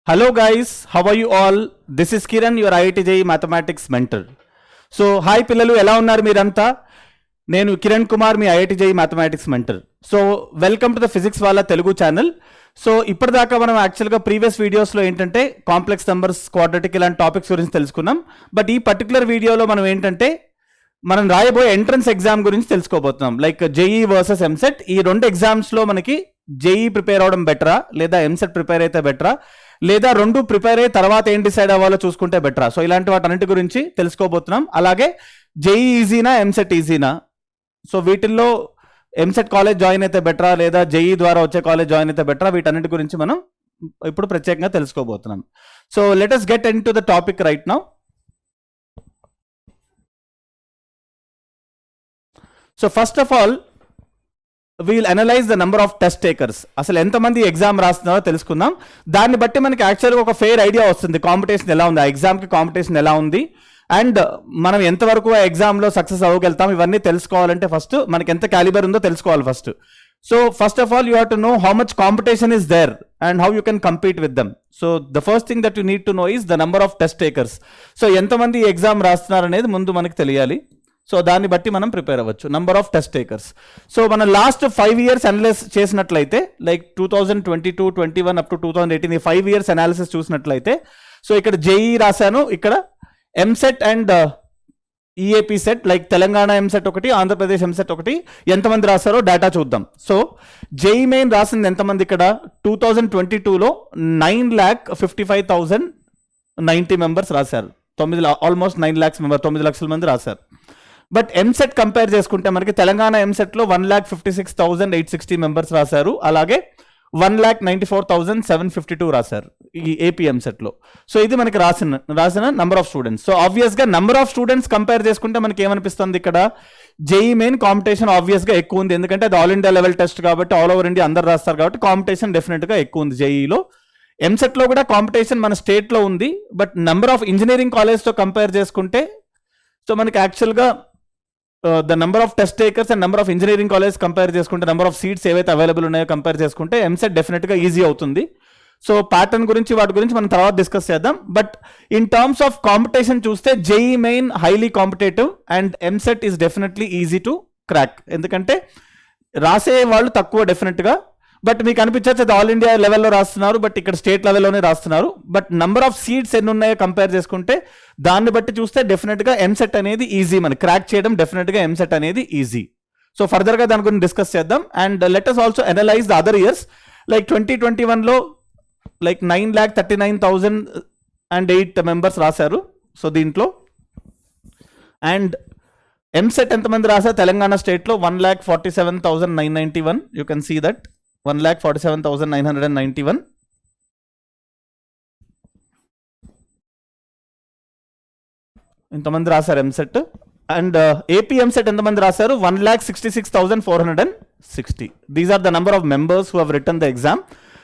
Hello guys, how are you all? This is Kiran, your IIT JEE Mathematics mentor. So hi పిల్లలు, ఎలా ఉన్నారు మీరంతా? నేను కిరణ్ కుమార్, మీ IIT JEE mathematics mentor. So welcome to the physics వాళ్ళ Telugu channel. So ఇప్పటిదాకా మనం యాక్చువల్గా ప్రీవియస్ వీడియోస్లో ఏంటంటే కాంప్లెక్స్ నెంబర్స్, క్వాడ్రాటిక్ ఇలాంటి టాపిక్స్ గురించి తెలుసుకున్నాం. బట్ ఈ పర్టికులర్ వీడియోలో మనం ఏంటంటే మనం రాయబోయే ఎంట్రన్స్ ఎగ్జామ్ గురించి తెలుసుకోబోతున్నాం. Like JEE versus EAMCET. ఈ రెండు ఎగ్జామ్స్లో మనకి జేఈ ప్రిపేర్ అవడం బెటరా, లేదా ఎంసెట్ ప్రిపేర్ అయితే బెటరా, లేదా రెండు ప్రిపేర్ అయ్యి తర్వాత ఏం డిసైడ్ అవ్వాలో చూసుకుంటే బెటరా. సో ఇలాంటి వాటన్నిటి గురించి తెలుసుకోబోతున్నాం. అలాగే జేఈ ఈజీనా, ఎంసెట్ ఈజీనా, సో వీటిల్లో ఎంసెట్ కాలేజ్ జాయిన్ అయితే బెటరా, లేదా జేఈ ద్వారా వచ్చే కాలేజ్ జాయిన్ అయితే బెటరా, వీటన్నిటి గురించి మనం ఇప్పుడు ప్రత్యేకంగా తెలుసుకోబోతున్నాం. So let us get into the topic right now. So first of all we'll analyse the number of test takers. అసలు ఎంతమంది ఎగ్జామ్ రాస్తున్నారో తెలుసుకుందాం. దాన్ని బట్టి మనకి యాక్చువల్గా ఒక ఫెయిర్ ఐడియా వస్తుంది కాంపిటీషన్ ఎలా ఉంది, ఆ ఎగ్జామ్కి కాంపిటీషన్ ఎలా ఉంది, అండ్ మనం ఎంతవరకు ఆ ఎగ్జామ్లో సక్సెస్ అవ్వగలుగుతాం. ఇవన్నీ తెలుసుకోవాలంటే ఫస్ట్ మనకి ఎంత క్యాలిబర్ ఉందో తెలుసుకోవాలి first. So first of all you have to know how much competition is there and how you can compete with them. So the first thing that you need to know is the number of test takers. So ఎంతమంది exam రాస్తున్నారు అనేది ముందు మనకి తెలియాలి. So దాన్ని బట్టి మనం prepare అవ్వచ్చు. Number of test takers. So మనం లాస్ట్ 5 years అనలైజ్ చేసినట్లయితే, లైక్ 2022, 21 అప్ టు 2018 ఈ 5 years అనాలిసిస్ చూసినట్లయితే, సో ఇక్కడ జేఈ రాశాను, ఇక్కడ EAMCET and EAPCET, like Telangana EAMCET ఒకటి, ఆంధ్రప్రదేశ్ ఎంసెట్ ఒకటి, ఎంతమంది రాశారో డేటా చూద్దాం. సో జేఈ మెయిన్ రాసింది ఎంతమంది ఇక్కడ 2022లో 9,55,090 మెంబర్స్ రాశారు. ఆల్మోస్ట్ 9 lakhs మెంబర్, 9 లక్షల మంది రాశారు. బట్ ఎంసెట్ కంపేర్ చేసుకుంటే మనకి తెలంగాణ ఎంసెట్లో 1,56,860 మెంబర్స్ రాశారు. అలాగే 1,94,752 రాశారు ఈ ఏపీ ఎంసెట్లో. సో ఇది మనకి రాసిన నంబర్ ఆఫ్ స్టూడెంట్స్. సో ఆబ్వియస్గా నంబర్ ఆఫ్ స్టూడెంట్స్ కంపేర్ చేసుకుంటే మనకి ఏమనిపిస్తుంది, ఇక్కడ జేఈ మెయిన్ కాంపిటీషన్ ఆబ్వియస్గా ఎక్కువ ఉంది. ఎందుకంటే అది ఆల్ ఇండియా లెవెల్ టెస్ట్ కాబట్టి, ఆల్ ఓవర్ ఇండియా అందరు రాస్తారు కాబట్టి కాంపిటీషన్ డెఫినెట్గా ఎక్కువ ఉంది జేఈలో. ఎంసెట్లో కూడా కాంపిటీషన్ మన స్టేట్లో ఉంది. బట్ నెంబర్ ఆఫ్ ఇంజనీరింగ్ కాలేజ్తో కంపేర్ చేసుకుంటే, సో మనకి యాక్చువల్గా the number of test takers and number of engineering college compare చేసుకుంటే, నెంబర్ ఆఫ్ సీట్స్ ఏవైతే అవైలబుల్ ఉన్నాయో కంపేర్ చేసుకుంటే ఎంసెట్ డెఫినెట్గా ఈజీ అవుతుంది. సో ప్యాటర్న్ గురించి వాటి గురించి మనం తర్వాత డిస్కస్ చేద్దాం. But in terms of competition చూస్తే JEE main highly competitive and EAMCET is definitely easy to crack. ఎందుకంటే రాసే వాళ్ళు తక్కువ డెఫినెట్గా. బట్ మీకు అనిపించచ్చు అది ఆల్ ఇండియా లెవెల్లో రాస్తున్నారు, బట్ ఇక్కడ స్టేట్ లెవెల్లోనే రాస్తున్నారు. బట్ నెంబర్ ఆఫ్ సీట్స్ ఎన్ని ఉన్నాయో కంపేర్ చేసుకుంటే దాన్ని బట్టి చూస్తే డెఫినెట్గా ఎంసెట్ అనేది ఈజీ, మనకి క్రాక్ చేయడం డెఫినెట్గా ఎంసెట్ అనేది ఈజీ. సో ఫర్దర్గా దాని గురించి డిస్కస్ చేద్దాం. And let us also analyse the other years. Like 2021లో లైక్ 9,39,008 మెంబర్స్ రాశారు. సో దీంట్లో అండ్ ఎంసెట్ ఎంతమంది రాశారు తెలంగాణ స్టేట్లో 1,47,991. You can see that 1,47,991. ఇంతమంది రాశారు ఎంసెట్. అండ్ ఏపీ ఎంసెట్ ఎంతమంది రాశారు 1,66,460. These are the number of members who have written the exam.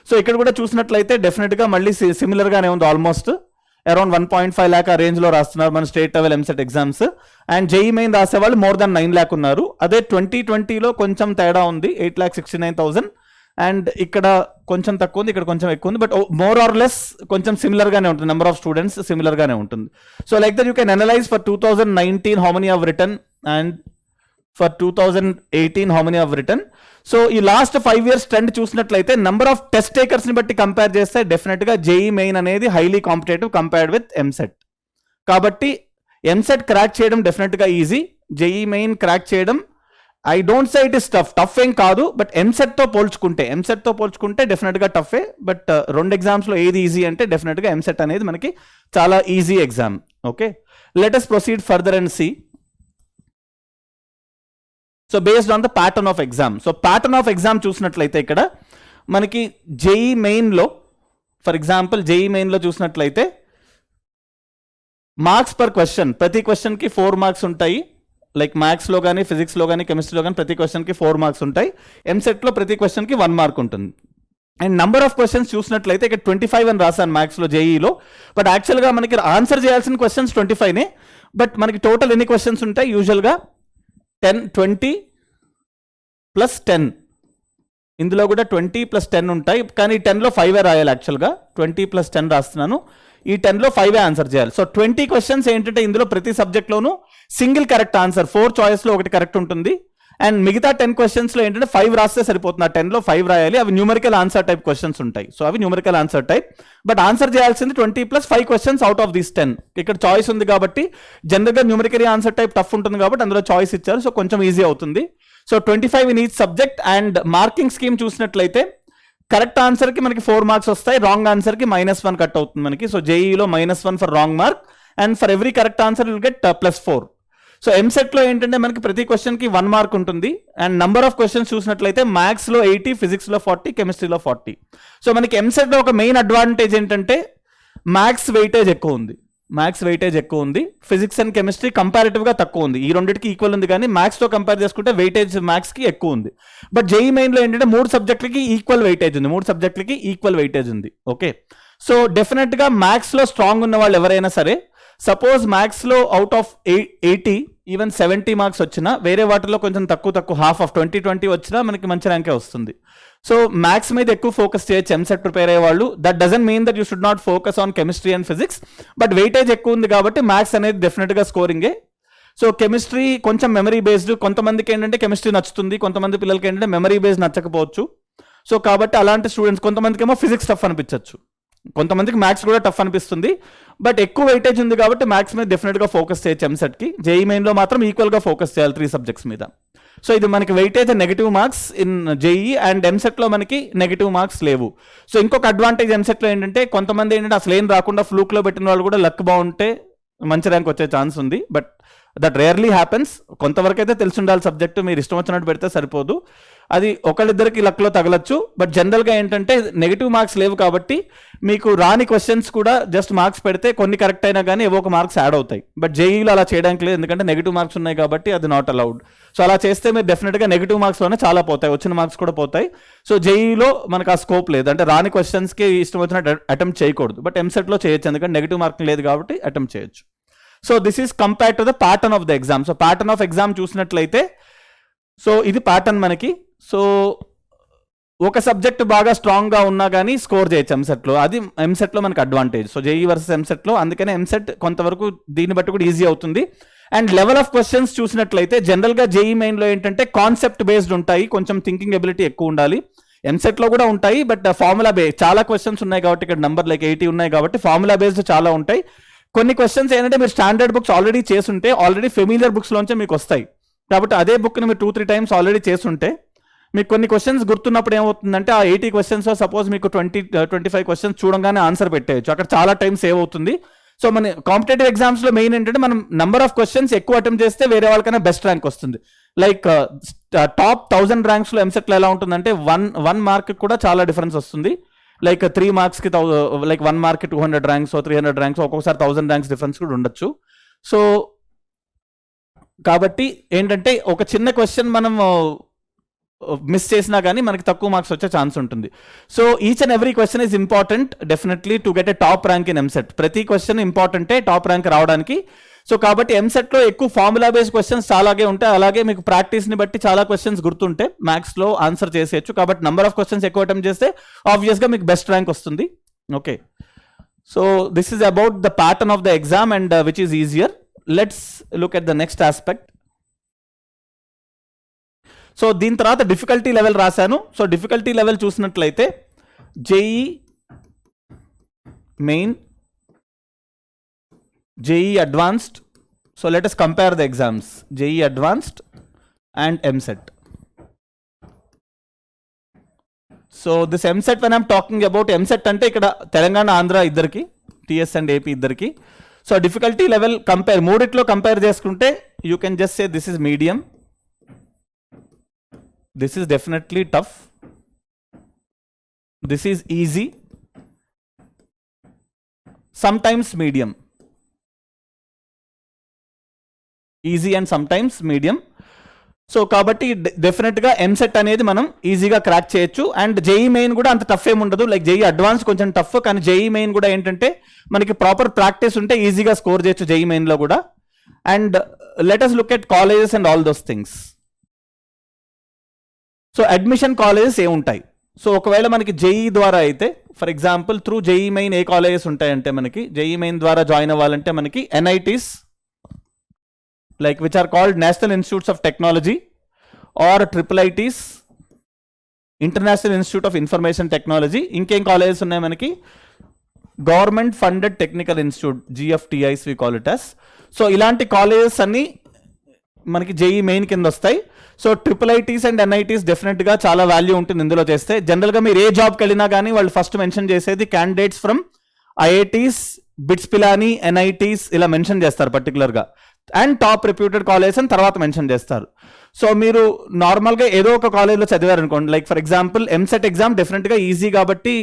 సో ఇక్కడ కూడా చూసినట్లయితే డెఫినెట్గా మళ్ళీ సిమిలర్గానే ఉంది. ఆల్మోస్ట్ అరౌండ్ 1.5 lakh ఆ రేంజ్లో రాస్తున్నారు మన state level EAMCET exams. And JEE main రాసేవాళ్ళు మోర్ దాన్ 9 lakh ఉన్నారు. అదే 2020లో కొంచెం తేడా ఉంది, 8,69,000. అండ్ ఇక్కడ కొంచెం తక్కువ ఉంది, ఇక్కడ కొంచెం ఎక్కువ ఉంది. బట్ మోర్ ఆర్ లెస్ కొంచెం సిమిలర్గానే ఉంటుంది, నెంబర్ ఆఫ్ స్టూడెంట్స్ సిమిలర్గానే ఉంటుంది. So like that you can analyse for 2019 how many have written and for 2018 how many have written. So ఈ లాస్ట్ 5 years ట్రెండ్ చూసినట్లయితే నెంబర్ ఆఫ్ టెస్ట్ టేకర్స్ని బట్టి compare చేస్తే డెఫినెట్గా జేఈ మెయిన్ అనేది highly competitive compared with EAMCET. కాబట్టి EAMCET crack చేయడం డెఫినెట్గా ఈజీ, జేఈ మెయిన్ క్రాక్ చేయడం I don't say it is tough ఏం కాదు. బట్ ఎంసెట్తో పోల్చుకుంటే డెఫినెట్గా టఫే. బట్ రెండు ఎగ్జామ్స్లో ఏది ఈజీ అంటే డెఫినెట్గా ఎంసెట్ అనేది మనకి చాలా easy exam. Okay, let us proceed further and see. So based on the pattern of exam. So pattern of exam చూసినట్లయితే ఇక్కడ మనకి జేఈ మెయిన్లో, ఫర్ ఎగ్జాంపుల్ జేఈ మెయిన్లో చూసినట్లయితే మార్క్స్ పర్ క్వశ్చన్, ప్రతి క్వశ్చన్కి 4 marks ఉంటాయి. లైక్ మ్యాథ్స్లో కానీ, ఫిజిక్స్లో కానీ, కెమిస్ట్రీలో కానీ ప్రతి క్వశ్చన్కి 4 marks ఉంటాయి. ఎంసెట్లో ప్రతి క్వశ్చన్కి 1 mark ఉంటుంది. అండ్ నెంబర్ ఆఫ్ క్వశ్చన్స్ చూసినట్లయితే ఇక్కడ 25 అని రాశాను మ్యాథ్స్లో జేఈలో. బట్ యాక్చువల్గా మనకి ఆన్సర్ చేయాల్సిన క్వశ్చన్స్ 25నే. బట్ మనకి టోటల్ ఎన్ని క్వశ్చన్స్ ఉంటాయి యూజువల్గా 10, 20 + 10 ఇందులో కూడా 20 + 10 ఉంటాయి, కానీ 10లో 5 రాయాలి. యాక్చువల్గా 20 + 10 రాస్తున్నాను, ఈ 10లో 5 ఆన్సర్ చేయాలి. సో 20 క్వశ్చన్స్ ఏంటంటే ఇందులో ప్రతి సబ్జెక్ట్లోనూ సింగిల్ కరెక్ట్ ఆన్సర్, 4 చాయిస్లో ఒకటి కరెక్ట్ ఉంటుంది. అండ్ మిగతా 10 క్వశ్చన్స్లో ఏంటంటే 5 రాస్తే సరిపోతుంది. ఆ 10లో 5 రాయాలి. అవి న్యూమరికల్ ఆన్సర్ టైప్ క్వశ్చన్స్ ఉంటాయి. సో అవి numerical answer type, but answer చేయాల్సింది 20 + 5 క్వశ్చన్స్ అవుట్ ఆఫ్ దీస్ 10. ఇక్కడ చాయిస్ ఉంది కాబట్టి జనరల్గా న్యూమరికల్ ఆన్సర్ టైప్ టఫ్ ఉంటుంది కాబట్టి అందులో చాయిస్ ఇచ్చారు, సో కొంచెం ఈజీ అవుతుంది. So 25 in each subject. And marking scheme చూసినట్లయితే కరెక్ట్ ఆన్సర్కి మనకి 4 మార్క్స్ వస్తాయి, రాంగ్ ఆన్సర్కి -1 కట్ అవుతుంది మనకి. సో జేఈలో -1 for wrong mark, and for every correct answer will get +4. So ఎంసెట్లో ఏంటంటే మనకి ప్రతి క్వశ్చన్కి 1 మార్క్ ఉంటుంది. అండ్ నంబర్ ఆఫ్ క్వశ్చన్స్ చూసినట్లయితే మ్యాథ్స్లో 80, ఫిజిక్స్లో 40, కెమిస్ట్రీలో 40. సో మనకి ఎంసెట్లో ఒక మెయిన్ అడ్వాంటేజ్ ఏంటంటే మ్యాథ్స్ వెయిటేజ్ ఎక్కువ ఉంది. ఫిజిక్స్ అండ్ కెమిస్ట్రీ కంపారిటివ్గా తక్కువ ఉంది. ఈ రెండింటికి ఈక్వల్ ఉంది, కానీ మ్యాథ్స్తో కంపేర్ చేసుకుంటే వెయిటేజ్ మ్యాథ్స్కి ఎక్కువ ఉంది. బట్ జేఈ మెయిన్లో ఏంటంటే 3 సబ్జెక్టులకి ఈక్వల్ వెయిటేజ్ ఉంది. ఓకే, సో డెఫినెట్గా మ్యాథ్స్లో స్ట్రాంగ్ ఉన్న వాళ్ళు ఎవరైనా సరే, సపోజ్ మ్యాథ్స్లో అవుట్ ఆఫ్ 80 ఈవెన్ 70 మార్క్స్ వచ్చినా, వేరే వాటిలో కొంచెం తక్కువ హాఫ్ ఆఫ్ 20 వచ్చినా మనకి మంచి ర్యాంకే వస్తుంది. సో మ్యాథ్స్ మీద ఎక్కువ ఫోకస్ చేయొచ్చు ఎంసెట్ ప్రిపేర్ అయ్యే వాళ్ళు. That doesn't mean that you should not focus on chemistry and physics, but weightage ఎక్కువ ఉంది కాబట్టి మ్యాథ్స్ అనేది డెఫినెట్గా స్కోరింగే. సో కెమిస్ట్రీ కొంచెం మెమరీ బేస్డ్, కొంతమందికి ఏంటంటే కెమిస్ట్రీ నచ్చుతుంది, కొంతమంది పిల్లలకి ఏంటంటే మెమరీ బేస్డ్ నచ్చకపోవచ్చు. సో కాబట్టి అలాంటి స్టూడెంట్స్, కొంతమందికి ఏమో ఫిజిక్స్ టఫ్ అనిపించవచ్చు, కొంతమందికి మ్యాథ్స్ కూడా టఫ్ అనిపిస్తుంది. బట్ ఎక్కువ వెయిటేజ్ ఉంది కాబట్టి మ్యాథ్స్ మీద డెఫినెట్గా ఫోకస్ చేయొచ్చు ఎంసెట్కి. జేఈ మెయిన్లో మాత్రం ఈక్వల్గా ఫోకస్ చేయాలి 3 సబ్జెక్ట్స్ మీద. సో ఇది మనకి weightage negative marks in JEE, and ఎంసెట్లో మనకి నెగిటివ్ మార్క్స్ లేవు. సో ఇంకొక అడ్వాంటేజ్ ఎంసెట్లో ఏంటంటే కొంతమంది ఏంటంటే అసలు ఏం రాకుండా ఫ్లూక్లో పెట్టిన వాళ్ళు కూడా లక్ బాగుంటే మంచి ర్యాంక్ వచ్చే ఛాన్స్ ఉంది. But that rarely happens. కొంతవరకు అయితే తెలిసి ఉండాలి సబ్జెక్టు, మీరు ఇష్టం వచ్చినట్టు పెడితే సరిపోదు, అది ఒకళ్ళిద్దరికి లక్లో తగలచ్చు. బట్ జనరల్గా ఏంటంటే నెగిటివ్ మార్క్స్ లేవు కాబట్టి మీకు రాని క్వశ్చన్స్ కూడా జస్ట్ మార్క్స్ పెడితే కొన్ని కరెక్ట్ అయినా కానీ ఏవో ఒక మార్క్స్ యాడ్ అవుతాయి. బట్ జేఈలో అలా చేయడానికి లేదు, ఎందుకంటే నెగిటివ్ మార్క్స్ ఉన్నాయి కాబట్టి అది నాట్ అలౌడ్. సో అలా చేస్తే మీరు డెఫినెట్గా నెగిటివ్ మార్క్స్లోనే చాలా పోతాయి, వచ్చిన మార్క్స్ కూడా పోతాయి. సో జేఈలో మనకు ఆ స్కోప్ లేదు, అంటే రాని క్వశ్చన్స్కి ఇష్టం వచ్చినట్టు అటెంప్ట్ చేయకూడదు. బట్ ఎంసెట్లో చేయొచ్చు, ఎందుకంటే నెగిటివ్ మార్కింగ్ లేదు కాబట్టి అటెంప్ట్ చేయొచ్చు. So this is compare to the pattern of the exam. So pattern of exam చూసినట్లయితే, సో ఇది ప్యాటర్న్ మనకి. సో ఒక సబ్జెక్ట్ బాగా స్ట్రాంగ్గా ఉన్నా కానీ స్కోర్ చేయొచ్చు ఎంసెట్లో, అది ఎంసెట్లో మనకి అడ్వాంటేజ్. సో జేఈ వర్సెస్ ఎంసెట్లో, అందుకనే ఎంసెట్ కొంతవరకు దీన్ని బట్టి కూడా ఈజీ అవుతుంది. అండ్ లెవెల్ ఆఫ్ క్వశ్చన్స్ చూసినట్లయితే జనరల్గా జేఈ మెయిన్లో ఏంటంటే కాన్సెప్ట్ బేస్డ్ ఉంటాయి, కొంచెం థింకింగ్ ఎబిలిటీ ఎక్కువ ఉండాలి. ఎంసెట్లో కూడా ఉంటాయి, బట్ ఫార్ములా బేస్డ్ చాలా క్వశ్చన్స్ ఉన్నాయి కాబట్టి, ఇక్కడ నెంబర్ లైక్ 80 ఉన్నాయి కాబట్టి ఫార్ములా బేస్డ్ చాలా ఉంటాయి. కొన్ని క్వశ్చన్స్ ఏంటంటే మీరు స్టాండర్డ్ బుక్స్ ఆల్రెడీ చేసుంటే, ఆల్రెడీ ఫెమిలియర్ బుక్స్లోంచే మీకు వస్తాయి కాబట్టి అదే బుక్ని మీరు 2-3 టైమ్స్ ఆల్రెడీ చేస్తుంటే మీకు కొన్ని క్వశ్చన్స్ గుర్తున్నప్పుడు ఏమవుతుందంటే ఆ 80 క్వశ్చన్స్ సపోజ్ మీకు 20-25 క్వశ్చన్స్ చూడంగానే ఆన్సర్ పెట్టేయచ్చు, అక్కడ చాలా టైం సేవ్ అవుతుంది. సో మన కాంపిటేటివ్ ఎగ్జామ్స్లో మెయిన్ ఏంటంటే మనం నెంబర్ ఆఫ్ క్వశ్చన్స్ ఎక్కువ అటెంప్ట్ చేస్తే వేరే వాళ్ళకైనా బెస్ట్ ర్యాంక్ వస్తుంది. లైక్ టాప్ 1000 ర్యాంక్స్లో ఎంసెట్లో ఎలా ఉంటుందంటే 1 మార్క్ కూడా చాలా డిఫరెన్స్ వస్తుంది. లైక్ 3 మార్క్స్కి లైక్ 1 మార్క్కి 200 ర్యాంక్స్, 300 ర్యాంక్స్, ఒక్కొక్కసారి 1000 ర్యాంక్స్ డిఫరెన్స్ కూడా ఉండొచ్చు. సో కాబట్టి ఏంటంటే ఒక చిన్న క్వశ్చన్ మనం మిస్ చేసినా కానీ మనకి తక్కువ మార్క్స్ వచ్చే ఛాన్స్ ఉంటుంది. So each and every question is important definitely to get a top rank in EAMCET. ప్రతి క్వశ్చన్ ఇంపార్టెంటే టాప్ ర్యాంక్ రావడానికి. సో కాబట్టి ఎంసెట్లో ఎక్కువ ఫార్ములా బేస్డ్ క్వశ్చన్స్ చాలాగే ఉంటాయి, అలాగే మీకు ప్రాక్టీస్ని బట్టి చాలా క్వశ్చన్స్ గుర్తుంటే మ్యాథ్స్లో ఆన్సర్ చేసేయచ్చు. కాబట్టి నెంబర్ ఆఫ్ క్వశ్చన్స్ ఎక్కువ అటెంప్ట్ చేస్తే ఆబ్వియస్గా మీకు బెస్ట్ ర్యాంక్ వస్తుంది. Okay, so this is about the pattern of the exam and which is easier. Let's look at the next aspect. So దీని తర్వాత డిఫికల్టీ లెవెల్ రాశాను. సో డిఫికల్టీ లెవెల్ చూసినట్లయితే JEE main, JEE advanced. So let us compare the exams, JEE advanced and MSET. So this MSET when I'm talking about MSET అంటే ఇక్కడ తెలంగాణ ఆంధ్ర ఇద్దరికి, TS and AP ఇద్దరికి. So difficulty level compare మూడిట్లో compare చేసుకుంటే you can just say this is medium, this is definitely tough, this is easy, sometimes medium, easy and sometimes medium. So కాబట్టి డెఫినెట్గా ఎంసెట్ అనేది మనం ఈజీగా క్రాక్ చేయొచ్చు. అండ్ జేఈ మెయిన్ కూడా అంత టఫ్ ఏమి ఉండదు, లైక్ జేఈ అడ్వాన్స్ కొంచెం టఫ్, కానీ జేఈ మెయిన్ కూడా ఏంటంటే మనకి ప్రాపర్ ప్రాక్టీస్ ఉంటే ఈజీగా స్కోర్ చేయొచ్చు జేఈ మెయిన్లో కూడా. And let us look at colleges and all those things. So admission colleges ఏముంటాయి? సో ఒకవేళ మనకి జేఈ ద్వారా అయితే, for example through JEE Main ఏ కాలేజెస్ ఉంటాయంటే మనకి జేఈ మెయిన్ ద్వారా జాయిన్ అవ్వాలంటే మనకి NITs, like which are called National Institutes of Technology, or triple ITs, International Institute of Information Technology. ఇంకేం కాలేజెస్ ఉన్నాయి మనకి? Government funded technical institute, GFTIs we call it us. So ఇలాంటి colleges అన్ని మనకి JEE main కింద వస్తాయి. So triple ITs and NITs డెఫినెట్గా చాలా వాల్యూ ఉంటుంది ఇందులో చేస్తే. జనరల్గా మీరు ఏ జాబ్కి వెళ్ళినా కానీ వాళ్ళు ఫస్ట్ మెన్షన్ చేసేది candidates from IITs, bits Pilani, NITs ఇలా మెన్షన్ చేస్తారు పర్టికులర్గా, అండ్ టాప్ రెప్యూటెడ్ కాలేజ్ అని తర్వాత మెన్షన్ చేస్తారు. సో మీరు నార్మల్గా ఏదో ఒక కాలేజ్లో చదివారు అనుకోండి, like for example EAMCET exam డెఫినెట్గా ఈజీ కాబట్టి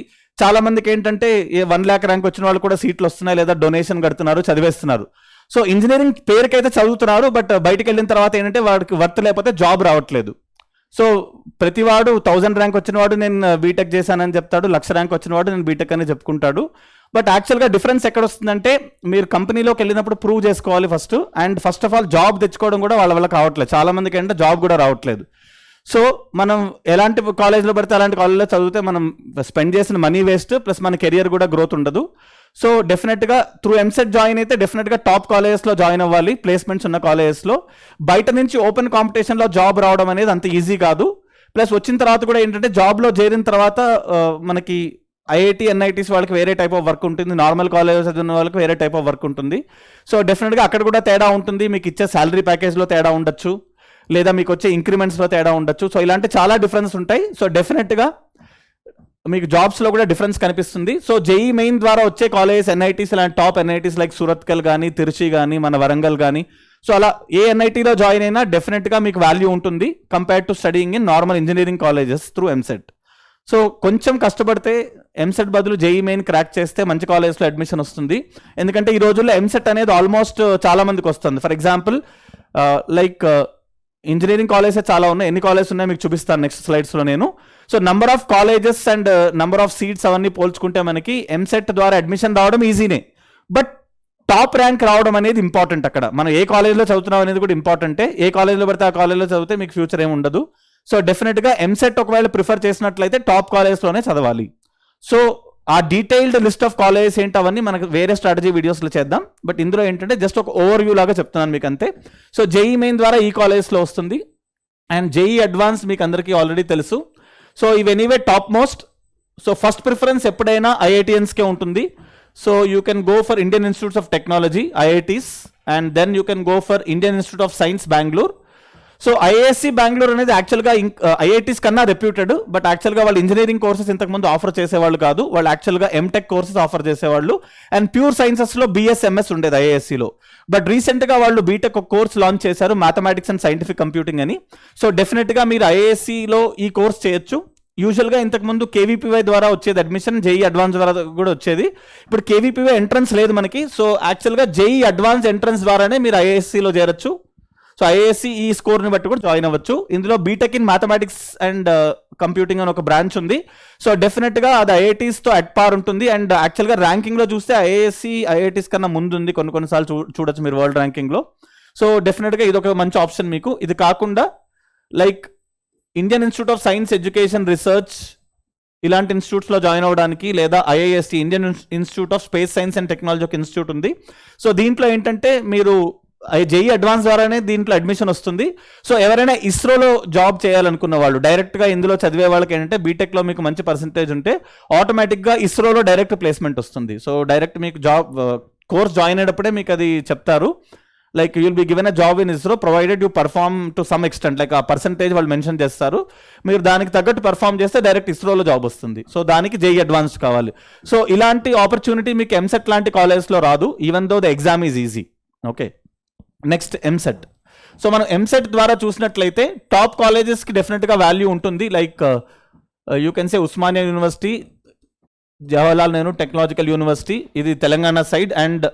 చాలా మందికి ఏంటంటే 1 lakh ర్యాంక్ వచ్చిన వాళ్ళు కూడా సీట్లు వస్తున్నాయి, లేదా డొనేషన్ కడుతున్నారు, చదివేస్తున్నారు. సో ఇంజనీరింగ్ పేరుకైతే చదువుతున్నారు, బట్ బయటకు వెళ్ళిన తర్వాత ఏంటంటే వాడికి వర్త్ లేకపోతే జాబ్ రావట్లేదు. సో ప్రతివాడు 1000 ర్యాంక్ వచ్చిన వాడు నేను బీటెక్ చేశానని చెప్తాడు, 1,00,000 ర్యాంక్ వచ్చిన వాడు నేను బీటెక్ అని చెప్పుకుంటాడు. బట్ యాక్చువల్గా డిఫరెన్స్ ఎక్కడ వస్తుందంటే మీరు కంపెనీలోకి వెళ్ళినప్పుడు ప్రూవ్ చేసుకోవాలి first, and first of all job తెచ్చుకోవడం కూడా వాళ్ళ వల్ల కావట్లేదు. చాలా మందికి ఏంటంటే జాబ్ కూడా రావట్లేదు. సో మనం ఎలాంటి కాలేజ్లో పడితే అలాంటి కాలేజ్లో చదివితే మనం స్పెండ్ చేసిన మనీ వేస్ట్, ప్లస్ మన కెరియర్ కూడా గ్రోత్ ఉండదు. సో డెఫినెట్గా త్రూ ఎంసెట్ జాయిన్ అయితే డెఫినెట్గా టాప్ కాలేజెస్లో జాయిన్ అవ్వాలి, ప్లేస్మెంట్స్ ఉన్న కాలేజెస్లో. బయట నుంచి ఓపెన్ కాంపిటీషన్లో జాబ్ రావడం అనేది అంత ఈజీ కాదు. ప్లస్ వచ్చిన తర్వాత కూడా ఏంటంటే జాబ్లో చేరిన తర్వాత మనకి ఐఐటి, ఎన్ఐటీస్ వాళ్ళకి వేరే టైప్ ఆఫ్ వర్క్ ఉంటుంది, నార్మల్ కాలేజెస్ చదివిన వాళ్ళకి వేరే టైప్ ఆఫ్ వర్క్ ఉంటుంది. సో డెఫినెట్గా అక్కడ కూడా తేడా ఉంటుంది. మీకు ఇచ్చే శాలరీ ప్యాకేజ్లో తేడా ఉండొచ్చు, లేదా మీకు వచ్చే ఇంక్రిమెంట్స్లో తేడా ఉండొచ్చు. సో ఇలాంటి చాలా డిఫరెన్స్ ఉంటాయి. సో డెఫినెట్గా మీకు జాబ్స్లో కూడా డిఫరెన్స్ కనిపిస్తుంది. సో జేఈ మెయిన్ ద్వారా వచ్చే కాలేజెస్ ఎన్ఐటీస్, ఇలాంటి టాప్ ఎన్ఐటీస్ లైక్ సూరత్కల్ కానీ, తిరుచి కానీ, మన వరంగల్ కానీ, సో అలా ఏ ఎన్ఐటీలో జాయిన్ అయినా డెఫినెట్గా మీకు వాల్యూ ఉంటుంది compare to studying in normal engineering colleges through EAMCET. So కొంచెం కష్టపడితే ఎంసెట్ బదులు జేఈ మెయిన్ క్రాక్ చేస్తే మంచి కాలేజ్లో అడ్మిషన్ వస్తుంది. ఎందుకంటే ఈ రోజుల్లో ఎంసెట్ అనేది ఆల్మోస్ట్ చాలా మందికి వస్తుంది. For example like engineering colleges చాలా ఉన్నాయి. ఎన్ని కాలేజెస్ ఉన్నాయో మీకు చూపిస్తాను నెక్స్ట్ స్లైడ్స్లో నేను. So number of colleges and నంబర్ ఆఫ్ సీట్స్ అవన్నీ పోల్చుకుంటే మనకి ఎంసెట్ ద్వారా అడ్మిషన్ రావడం ఈజీనే, బట్ టాప్ ర్యాంక్ రావడం అనేది ఇంపార్టెంట్. అక్కడ మనం ఏ కాలేజ్లో చదువుతున్నాం అనేది కూడా ఇంపార్టెంటే. ఏ కాలేజ్లో పడితే ఆ కాలేజ్లో చదివితే మీకు ఫ్యూచర్ ఏమి ఉండదు. సో డెఫినెట్గా ఎంసెట్ ఒకవేళ ప్రిఫర్ చేసినట్లయితే టాప్ కాలేజ్లోనే చదవాలి. సో ఆ డీటెయిల్డ్ లిస్ట్ ఆఫ్ కాలేజెస్ ఏంటి అవన్నీ మనకు వేరే స్ట్రాటజీ వీడియోస్లో చేద్దాం. బట్ ఇందులో ఏంటంటే జస్ట్ ఒక ఓవర్ వ్యూ లాగా చెప్తున్నాను మీకు అంతే. సో జేఈ మెయిన్ ద్వారా ఈ కాలేజెస్లో వస్తుంది, అండ్ జేఈ అడ్వాన్స్ మీకు అందరికీ ఆల్రెడీ తెలుసు. సో ఇవి anyway top most. So first preference ఎప్పుడైనా ఐఐటియన్స్కే ఉంటుంది. So you can go for Indian Institutes of Technology, IITs, and then you can go for Indian Institute of Science, Bengaluru. So IISc Bengaluru అనేది యాక్చువల్గా IITs కన్నా reputed, but యాక్చువల్గా వాళ్ళు engineering courses ఇంతకుముందు offer చేసేవాళ్ళు కాదు. వాళ్ళు యాక్చువల్గా ఎంటెక్ కోర్సెస్ ఆఫర్ చేసేవాళ్ళు, అండ్ ప్యూర్ సైన్సెస్లో బిఎస్ఎంఎస్ ఉండేది ఐఐఎస్సిలో. బట్ రీసెంట్గా వాళ్ళు బీటెక్ ఒక కోర్స్ లాంచ్ చేశారు, మ్యాథమెటిక్స్ అండ్ సైంటిఫిక్ కంప్యూటింగ్ అని. సో డెఫినెట్గా మీరు ఐఐఎస్సిలో ఈ కోర్స్ చేయొచ్చు. యూజువల్గా ఇంతకుముందు కేవీపీవై ద్వారా వచ్చేది అడ్మిషన్, జేఈ అడ్వాన్స్ ద్వారా కూడా వచ్చేది. ఇప్పుడు కేవీపీవై ఎంట్రన్స్ లేదు మనకి. సో యాక్చువల్గా జేఈ అడ్వాన్స్ ఎంట్రన్స్ ద్వారానే మీరు ఐఐఎస్సిలో చేరొచ్చు. సో ఐఏఎస్సి ఈ స్కోర్ని బట్టి కూడా జాయిన్ అవ్వచ్చు. ఇందులో BTech in mathematics and computing అని ఒక బ్రాంచ్ ఉంది. సో డెఫినెట్గా అది ఐఐటీస్తో అట్ పార్ ఉంటుంది. అండ్ యాక్చువల్గా ర్యాంకింగ్లో చూస్తే ఐఏఎస్సి ఐఐటీస్ కన్నా ముందు ఉంది కొన్నిసార్లు చూడొచ్చు మీరు వరల్డ్ ర్యాంకింగ్లో. సో డెఫినెట్గా ఇది ఒక మంచి ఆప్షన్ మీకు. ఇది కాకుండా like Indian Institute of science, education, research ఇలాంటి ఇన్స్టిట్యూట్స్లో జాయిన్ అవ్వడానికి, లేదా IISc Indian Institute of space science and technology ఒక ఇన్స్టిట్యూట్ ఉంది. సో దీంట్లో ఏంటంటే మీరు జేఈ అడ్వాన్స్ ద్వారానే దీంట్లో అడ్మిషన్ వస్తుంది. సో ఎవరైనా ఇస్రోలో జాబ్ చేయాలనుకున్న వాళ్ళు డైరెక్ట్గా ఇందులో చదివే వాళ్ళకి ఏంటంటే బీటెక్లో మీకు మంచి పర్సెంటేజ్ ఉంటే ఆటోమేటిక్గా ఇస్రోలో డైరెక్ట్ ప్లేస్మెంట్ వస్తుంది. సో డైరెక్ట్ మీకు జాబ్ కోర్స్ జాయిన్ అయ్యేటప్పుడే మీకు అది చెప్తారు, like you will be given a job in ISRO provided you perform to some extent, like ఆ పర్సెంటేజ్ వాళ్ళు మెన్షన్ చేస్తారు. మీరు దానికి తగ్గట్టు పర్ఫార్మ్ చేస్తే డైరెక్ట్ ఇస్రోలో జాబ్ వస్తుంది. సో దానికి జేఈ అడ్వాన్స్ కావాలి. సో ఇలాంటి ఆపర్చునిటీ మీకు ఎంసెట్ లాంటి కాలేజ్లో రాదు, even though the exam is easy. Okay, next EAMCET. So మనం ఎంసెట్ ద్వారా చూసినట్లయితే టాప్ కాలేజెస్కి డెఫినెట్గా వాల్యూ ఉంటుంది. Like you can say Osmania university, Jawaharlal Nehru technological university, ఇది Telangana side. And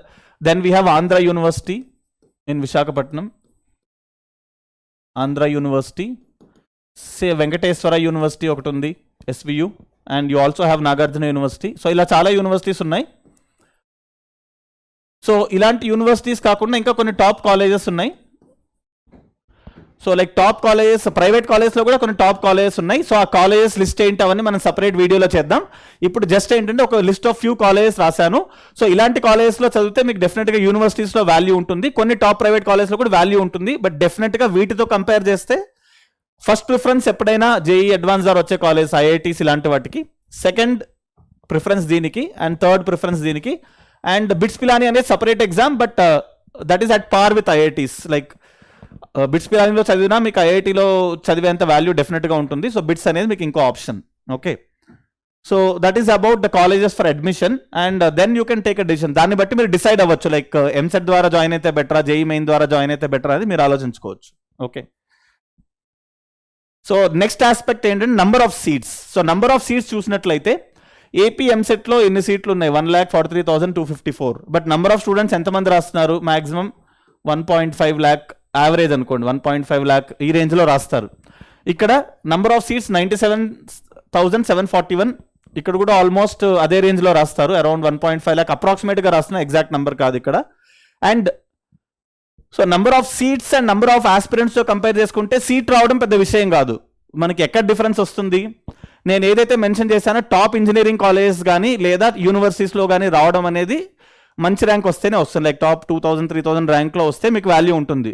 then we have Andhra university in Visakhapatnam, Andhra university. Say Venkateswara university ఒకటి ఉంది, SVU. And you also have Nagarjuna university. So ఇలా చాలా యూనివర్సిటీస్ ఉన్నాయి. సో ఇలాంటి యూనివర్సిటీస్ కాకుండా ఇంకా కొన్ని టాప్ కాలేజెస్ ఉన్నాయి. So like top colleges, private కాలేజ్లో కూడా కొన్ని టాప్ కాలేజెస్ ఉన్నాయి. సో ఆ కాలేజెస్ లిస్ట్ ఏంటి అవన్నీ మనం సపరేట్ వీడియోలో చేద్దాం. ఇప్పుడు జస్ట్ ఏంటంటే ఒక లిస్ట్ ఆఫ్ ఫ్యూ కాలేజెస్ రాశాను. సో ఇలాంటి కాలేజెస్లో చదివితే మీకు డెఫినెట్గా యూనివర్సిటీస్లో వాల్యూ ఉంటుంది, కొన్ని టాప్ ప్రైవేట్ కాలేజ్లో కూడా వాల్యూ ఉంటుంది. బట్ డెఫినెట్గా వీటితో కంపేర్ చేస్తే ఫస్ట్ ప్రిఫరెన్స్ ఎప్పుడైనా జేఈ అడ్వాన్స్ ద్వారా వచ్చే కాలేజ్ ఐఐటీస్ ఇలాంటి వాటికి, సెకండ్ ప్రిఫరెన్స్ దీనికి, అండ్ థర్డ్ ప్రిఫరెన్స్ దీనికి. అండ్ బిట్స్ పిలాని అనేది separate exam, but that is at par with IITs. Like BITS పిలానీలో చదివినా మీకు ఐఐటీలో చదివేంత వాల్యూ డెఫినెట్గా ఉంటుంది. సో బిట్స్ అనేది మీకు ఇంకో option. Okay, so that is about the colleges for admission, and then you can take a decision. దాన్ని బట్టి మీరు డిసైడ్ అవ్వచ్చు, లైక్ ఎంసెట్ ద్వారా జాయిన్ అయితే బెటరా, జేఈ మెయిన్ ద్వారా జాయిన్ అయితే బెటరా అది మీరు ఆలోచించుకోవచ్చు. ఓకే, సో నెక్స్ట్ ఆస్పెక్ట్ ఏంటంటే number of seats. So number of seats చూసినట్లయితే ఏపీ ఎంసెట్లో ఎన్ని సీట్లు ఉన్నాయి, 1,43,254. బట్ నంబర్ ఆఫ్ స్టూడెంట్స్ ఎంతమంది రాస్తున్నారు, మాక్సిమం 1.5 lakh, యావరేజ్ అనుకోండి 1.5 lakh ఈ రేంజ్లో రాస్తారు. ఇక్కడ నంబర్ ఆఫ్ సీట్స్ 97,741. ఇక్కడ కూడా ఆల్మోస్ట్ అదే రేంజ్లో రాస్తారు, అరౌండ్ 1.5 lakh అప్రాక్సిమేట్గా రాస్తున్న, ఎగ్జాక్ట్ నెంబర్ కాదు ఇక్కడ. అండ్ సో నంబర్ ఆఫ్ సీట్స్ అండ్ నంబర్ ఆఫ్ ఆస్పిరెంట్స్తో కంపేర్ చేసుకుంటే సీట్ రావడం పెద్ద విషయం కాదు. మనకి ఎక్కడ డిఫరెన్స్ వస్తుంది, నేను ఏదైతే మెన్షన్ చేశానో టాప్ ఇంజనీరింగ్ కాలేజెస్ కానీ లేదా యూనివర్సిటీస్లో కానీ రావడం అనేది మంచి ర్యాంక్ వస్తేనే వస్తుంది. లైక్ టాప్ 2,000, 3,000 ర్యాంక్లో వస్తే మీకు వాల్యూ ఉంటుంది.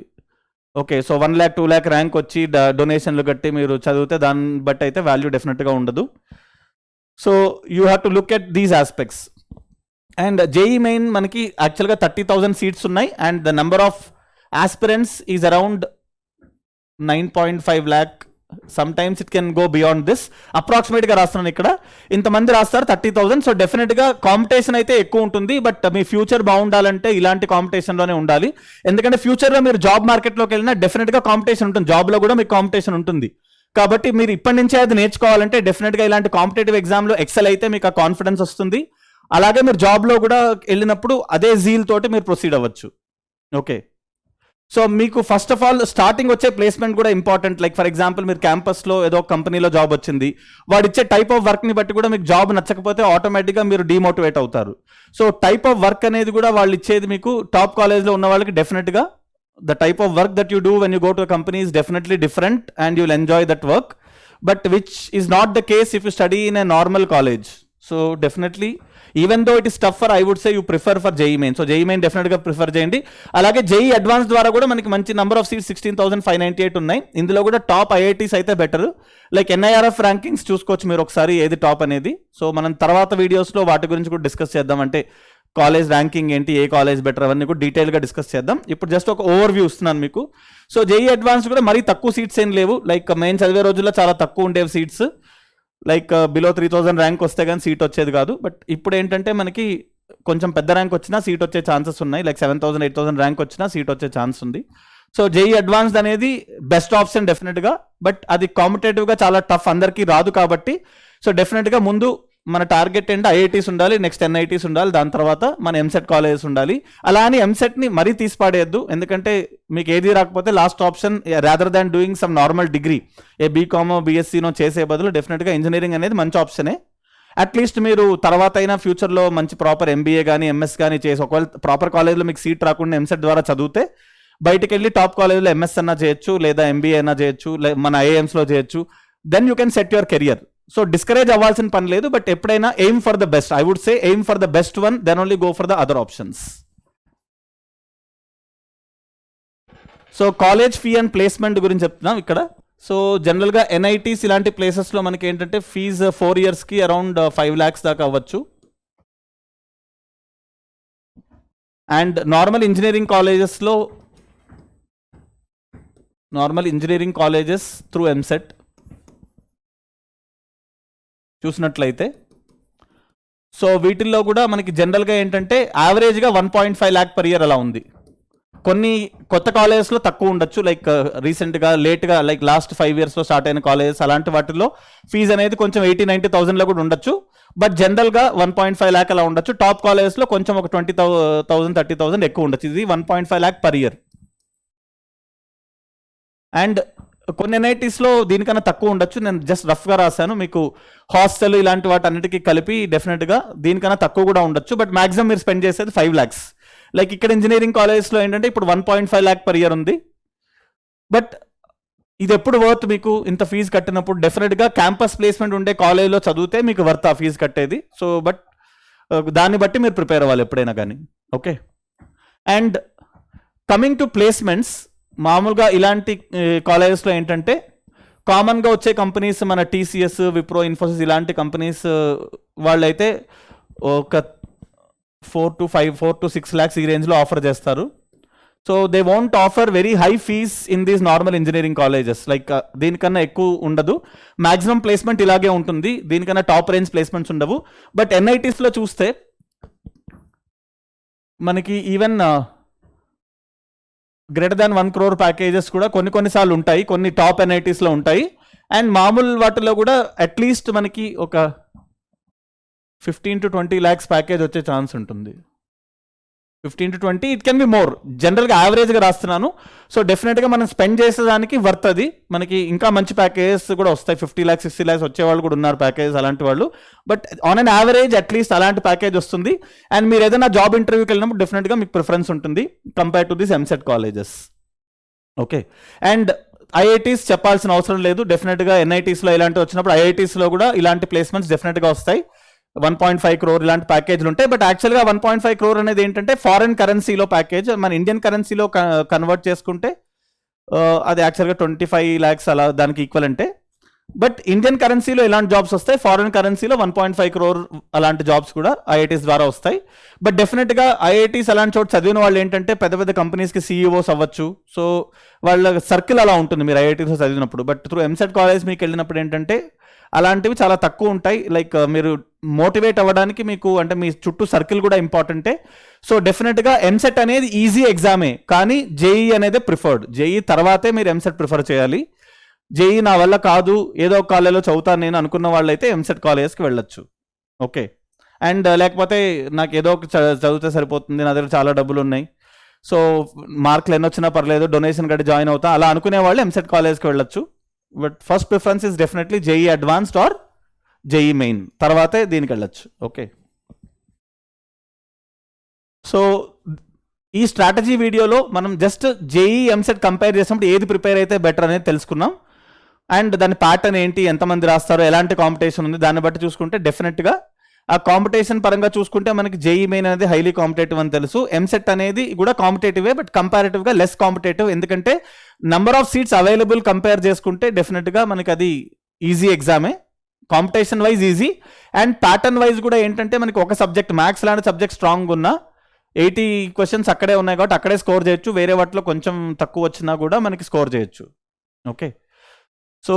Okay, so 1 lakh, 2 lakh rank వచ్చి డొనేషన్లు కట్టి మీరు చదివితే దాన్ని బట్టి అయితే వాల్యూ డెఫినెట్గా ఉండదు. So you have to look at these aspects. And JEE main మనకి యాక్చువల్గా 30,000 సీట్స్ ఉన్నాయి, and the number of aspirants is around 9.5 lakh. Sometimes it can go beyond this. అప్రాక్సిమేట్గా రాస్తున్నాను ఇక్కడ, ఇంతమంది రాస్తారు 30,000. సో డెఫినెట్గా కాంపిటీషన్ అయితే ఎక్కువ ఉంటుంది, బట్ మీ ఫ్యూచర్ బాగుండాలంటే ఇలాంటి కాంపిటీషన్లోనే ఉండాలి. ఎందుకంటే ఫ్యూచర్లో మీరు జాబ్ మార్కెట్లోకి వెళ్ళినా డెఫినెట్గా కాంపిటీషన్ ఉంటుంది, జాబ్లో కూడా మీకు కాంపిటీషన్ ఉంటుంది. కాబట్టి మీరు ఇప్పటి నుంచే అది నేర్చుకోవాలంటే డెఫినెట్గా ఇలాంటి కాంపిటేటివ్ ఎగ్జామ్లో ఎక్సెల్ అయితే మీకు ఆ కాన్ఫిడెన్స్ వస్తుంది. అలాగే మీరు జాబ్లో కూడా వెళ్ళినప్పుడు అదే జీల్ తోటి మీరు ప్రొసీడ్ అవ్వచ్చు. ఓకే, సో మీకు ఫస్ట్ ఆఫ్ ఆల్ స్టార్టింగ్ వచ్చే ప్లేస్మెంట్ కూడా ఇంపార్టెంట్. లైక్ ఫర్ ఎగ్జాంపుల్ మీరు క్యాంపస్లో ఏదో కంపెనీలో జాబ్ వచ్చింది, వాడు ఇచ్చే టైప్ ఆఫ్ వర్క్ని బట్టి కూడా మీకు జాబ్ నచ్చకపోతే ఆటోమేటిక్గా మీరు డిమోటివేట్ అవుతారు. సో టైప్ ఆఫ్ వర్క్ అనేది కూడా వాళ్ళు ఇచ్చేది మీకు టాప్ కాలేజ్లో ఉన్న వాళ్ళకి డెఫినెట్గా the type of work that you do when you go to a company is definitely different and you will enjoy that work, but which is not the case if you study in a normal college. So definitely even though it is tougher, I would say you prefer for JEE Main. So JEE Main డెఫినెట్గా prefer చేయండి. అలాగే JEE advance ద్వారా కూడా మనకి మంచి number of seats 16,598 ఉన్నాయి. ఇందులో కూడా టాప్ ఐఐటీస్ అయితే బెటర్. లైక్ ఎన్ఐఆర్ఎఫ్ ర్యాంకింగ్స్ చూసుకోవచ్చు మీరు ఒకసారి ఏది టాప్ అనేది. సో మనం తర్వాత వీడియోస్లో వాటి గురించి కూడా డిస్కస్ చేద్దాం, అంటే కాలేజ్ ర్యాంకింగ్ ఏంటి, ఏ కాలేజ్ బెటర్ అవన్నీ కూడా డీటెయిల్గా డిస్కస్ చేద్దాం. ఇప్పుడు జస్ట్ ఒక ఓవర్ వ్యూ ఇస్తున్నాను మీకు. సో జేఈ అడ్వాన్స్ కూడా మరీ తక్కువ సీట్స్ ఏం లేవు. లైక్ మెయిన్ చదివే రోజుల్లో చాలా తక్కువ ఉండేవి సీట్స్, లైక్ బిలో 3,000 ర్యాంక్ వస్తే కానీ సీట్ వచ్చేది కాదు. బట్ ఇప్పుడు ఏంటంటే మనకి కొంచెం పెద్ద ర్యాంక్ వచ్చినా సీట్ వచ్చే ఛాన్సెస్ ఉన్నాయి. లైక్ 7,000, 8,000 ర్యాంక్ వచ్చినా సీట్ వచ్చే ఛాన్స్ ఉంది. సో జేఈ అడ్వాన్స్డ్ అనేది బెస్ట్ ఆప్షన్ డెఫినెట్గా, బట్ అది కాంపిటేటివ్గా చాలా టఫ్, అందరికీ రాదు. కాబట్టి సో డెఫినెట్గా ముందు మన టార్గెట్ ఏంటి, ఐఐటీస్ ఉండాలి, నెక్స్ట్ ఎన్ఐటీస్ ఉండాలి, దాని తర్వాత మన ఎంసెట్ కాలేజెస్ ఉండాలి. అలా అని ఎంసెట్ని మరీ తీసిపాడేయద్దు, ఎందుకంటే మీకు ఏది రాకపోతే last option rather than doing some normal degree, a బీకామో బీఎస్సీనో చేసే బదులు డెఫినెట్గా ఇంజనీరింగ్ అనేది మంచి ఆప్షనే. అట్లీస్ట్ మీరు తర్వాత అయినా ఫ్యూచర్లో మంచి ప్రాపర్ ఎంబీఏ కానీ ఎంఎస్ కానీ చేసి, ఒకవేళ ప్రాపర్ కాలేజ్లో మీకు సీట్ రాకుండా ఎంసెట్ ద్వారా చదివితే బయటికి వెళ్ళి టాప్ కాలేజ్లో ఎంఎస్ అన్నా చేయొచ్చు, లేదా ఎంబీఏ అయినా చేయొచ్చు, మన ఐఏఎంస్లో చేయొచ్చు. Then you can set your career. So discourage అవ్వాల్సిన పని లేదు, బట్ ఎప్పుడైనా aim for the best. I would say aim for the best one, then only go for the other options. So college fee and placement గురించి చెప్తున్నాం ఇక్కడ. So జనరల్గా NITs ఇలాంటి ప్లేసెస్లో మనకి ఏంటంటే ఫీజు 4 yearsకి అరౌండ్ 5 lakhs దాకా అవ్వచ్చు. And normal engineering colleges through EAMCET చూసినట్లయితే, సో వీటిల్లో కూడా మనకి జనరల్గా ఏంటంటే యావరేజ్గా 1.5 lakh per year అలా ఉంది. కొన్ని కొత్త కాలేజెస్లో తక్కువ ఉండొచ్చు, లైక్ రీసెంట్గా లేట్గా లైక్ లాస్ట్ 5 yearsలో స్టార్ట్ అయిన కాలేజెస్, అలాంటి వాటిల్లో ఫీజు అనేది కొంచెం 80,000-90,000లో కూడా ఉండొచ్చు. బట్ జనరల్గా 1.5 lakh అలా ఉండొచ్చు. టాప్ కాలేజెస్లో కొంచెం ఒక 20,000-30,000 ఎక్కువ ఉండొచ్చు. ఇది 1.5 lakh per year. అండ్ కొన్ని ఎన్ఐటీస్లో దీనికన్నా తక్కువ ఉండొచ్చు, నేను జస్ట్ రఫ్గా రాశాను మీకు. హాస్టల్ ఇలాంటి వాటి అన్నిటికీ కలిపి డెఫినెట్గా దీనికన్నా తక్కువ కూడా ఉండొచ్చు, బట్ మాక్సిమం మీరు స్పెండ్ చేసేది 5 lakhs. లైక్ ఇక్కడ ఇంజనీరింగ్ కాలేజెస్లో ఏంటంటే ఇప్పుడు 1.5 lakh per year ఉంది, బట్ ఇది ఎప్పుడు వర్త్ మీకు ఇంత ఫీజు కట్టినప్పుడు? డెఫినెట్గా క్యాంపస్ ప్లేస్మెంట్ ఉండే కాలేజ్లో చదివితే మీకు వర్త్ ఆ ఫీజు కట్టేది. సో బట్ దాన్ని బట్టి మీరు ప్రిపేర్ అవ్వాలి ఎప్పుడైనా కానీ. Okay, and coming to placements, మామూలుగా ఇలాంటి కాలేజెస్లో ఏంటంటే కామన్గా వచ్చే కంపెనీస్ మన టీసీఎస్, విప్రో, ఇన్ఫోసిస్ ఇలాంటి కంపెనీస్ వాళ్ళైతే ఒక 4 to 6 lakhs ఈ రేంజ్లో ఆఫర్ చేస్తారు. So they want offer very high fees in these normal engineering colleges. Like దీనికన్నా ఎక్కువ ఉండదు, మ్యాక్సిమం ప్లేస్మెంట్ ఇలాగే ఉంటుంది, దీనికన్నా టాప్ రేంజ్ ప్లేస్మెంట్స్ ఉండవు. బట్ ఎన్ఐటీస్లో చూస్తే మనకి even greater than 1 crore packages కూడా కొన్నిసార్లు ఉంటాయి, కొన్ని టాప్ ఎన్ఐటీస్లో ఉంటాయి. అండ్ మామూలు వాటిలో కూడా అట్లీస్ట్ మనకి ఒక 15 to 20 lakhs ప్యాకేజ్ వచ్చే ఛాన్స్ ఉంటుంది. 15 to 20, it can be more. జనరల్గా యావరేజ్గా రాస్తున్నాను. సో డెఫినెట్గా మనం స్పెండ్ చేసేదానికి వర్త్ అది. మనకి ఇంకా మంచి ప్యాకేజెస్ కూడా వస్తాయి, 50 lakhs 60 lakhs వచ్చేవాళ్ళు కూడా ఉన్నారు ప్యాకేజ్ అలాంటి వాళ్ళు. But on an average at least అలాంటి ప్యాకేజ్ వస్తుంది. అండ్ మీరు ఏదైనా జాబ్ ఇంటర్వ్యూకి వెళ్ళినప్పుడు డెఫినెట్గా మీకు ప్రిఫరెన్స్ ఉంటుంది compare to this EAMCET colleges. Okay, and IITs చెప్పాల్సిన అవసరం లేదు. డెఫినెట్గా ఎన్ఐటీస్లో ఇలాంటివి వచ్చినప్పుడు ఐఐటీస్లో కూడా ఇలాంటి ప్లేస్మెంట్స్ డెఫినెట్గా వస్తాయి. 1.5 crore ఇలాంటి ప్యాకేజ్లు ఉంటాయి. బట్ యాక్చువల్గా 1.5 crore అనేది ఏంటంటే ఫారెన్ కరెన్సీలో ప్యాకేజ్. మన ఇండియన్ కరెన్సీలో కన్వర్ట్ చేసుకుంటే అది యాక్చువల్గా 25 lakhs అలా దానికి ఈక్వల్ అంటే. బట్ ఇండియన్ కరెన్సీలో ఇలాంటి జాబ్స్ వస్తాయి, ఫారెన్ కరెన్సీలో 1.5 crore అలాంటి జాబ్స్ కూడా ఐఐటీస్ ద్వారా వస్తాయి. బట్ డెఫినెట్గా ఐఐటీస్ అలాంటి చోటు చదివిన వాళ్ళు ఏంటంటే పెద్ద పెద్ద కంపెనీస్కి సీఈఓస్ అవ్వచ్చు. సో వాళ్ళ సర్కిల్ అలా ఉంటుంది మీరు ఐఐటీస్లో చదివినప్పుడు. బట్ త్రూ ఎంసెట్ కాలేజ్ మీకు వెళ్ళినప్పుడు ఏంటంటే అలాంటివి చాలా తక్కువ ఉంటాయి. లైక్ మీరు మోటివేట్ అవ్వడానికి మీకు అంటే మీ చుట్టూ సర్కిల్ కూడా ఇంపార్టెంటే. సో డెఫినెట్గా ఎంసెట్ అనేది ఈజీ ఎగ్జామే, కానీ జేఈ అనేది ప్రిఫర్డ్. జేఈ తర్వాతే మీరు ఎంసెట్ ప్రిఫర్ చేయాలి. జేఈ నా వల్ల కాదు, ఏదో ఒక కాలేజ్లో చదువుతాను నేను అనుకున్న వాళ్ళైతే ఎంసెట్ కాలేజెస్కి వెళ్ళొచ్చు. ఓకే, అండ్ లేకపోతే నాకు ఏదో ఒక చదివితే సరిపోతుంది, నా దగ్గర చాలా డబ్బులు ఉన్నాయి, సో మార్కులు ఎన్ని వచ్చినా పర్లేదు, డొనేషన్ కట్టి జాయిన్ అవుతా అలా అనుకునే వాళ్ళు ఎంసెట్ కాలేజ్కి వెళ్ళొచ్చు. But first preference is definitely JEE advanced are JEE main, తర్వాతే దీనికి వెళ్ళొచ్చు. ఓకే, సో ఈ స్ట్రాటజీ వీడియోలో మనం జస్ట్ జేఈ ఎంసెట్ కంపేర్ చేసినప్పుడు ఏది ప్రిపేర్ అయితే బెటర్ అనేది తెలుసుకున్నాం. అండ్ దాని ప్యాటర్న్ ఏంటి, ఎంతమంది రాస్తారో, ఎలాంటి కాంపిటీషన్ ఉంది, దాన్ని బట్టి చూసుకుంటే డెఫినెట్గా ఆ కాంపిటీషన్ పరంగా చూసుకుంటే మనకి జేఈ మెయిన్ అనేది హైలీ కాంపిటేటివ్ అని తెలుసు. ఎంసెట్ అనేది కూడా కాంపిటేటివే, బట్ కంపారిటివ్గా లెస్ కాంపిటేటివ్. ఎందుకంటే number of seats available compare చేసుకుంటే డెఫినెట్గా మనకి అది ఈజీ ఎగ్జామే, competition wise easy. And pattern wise కూడా ఏంటంటే మనకి ఒక సబ్జెక్ట్ మ్యాథ్స్ లాంటి సబ్జెక్ట్ స్ట్రాంగ్ ఉన్నా 80 questions అక్కడే ఉన్నాయి కాబట్టి అక్కడే స్కోర్ చేయొచ్చు. వేరే వాటిలో కొంచెం తక్కువ వచ్చినా కూడా మనకి స్కోర్ చేయొచ్చు. ఓకే, సో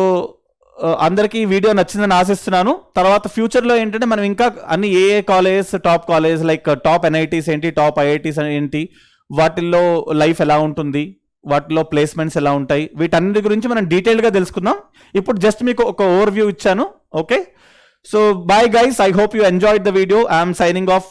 అందరికీ ఈ వీడియో నచ్చిందని ఆశిస్తున్నాను. తర్వాత ఫ్యూచర్లో ఏంటంటే మనం ఇంకా అన్ని ఏ colleges, top college like top NITs ఏంటి, టాప్ ఐఐటీస్ ఏంటి, వాటిల్లో లైఫ్ ఎలా ఉంటుంది, వాటిలో ప్లేస్మెంట్స్ ఎలా ఉంటాయి, వీటన్నిటి గురించి మనం డీటెయిల్గా తెలుసుకుందాం. ఇప్పుడు జస్ట్ మీకు ఒక ఓవర్ వ్యూ ఇచ్చాను. Okay, so bye guys, I hope you enjoyed the video. I'm signing of.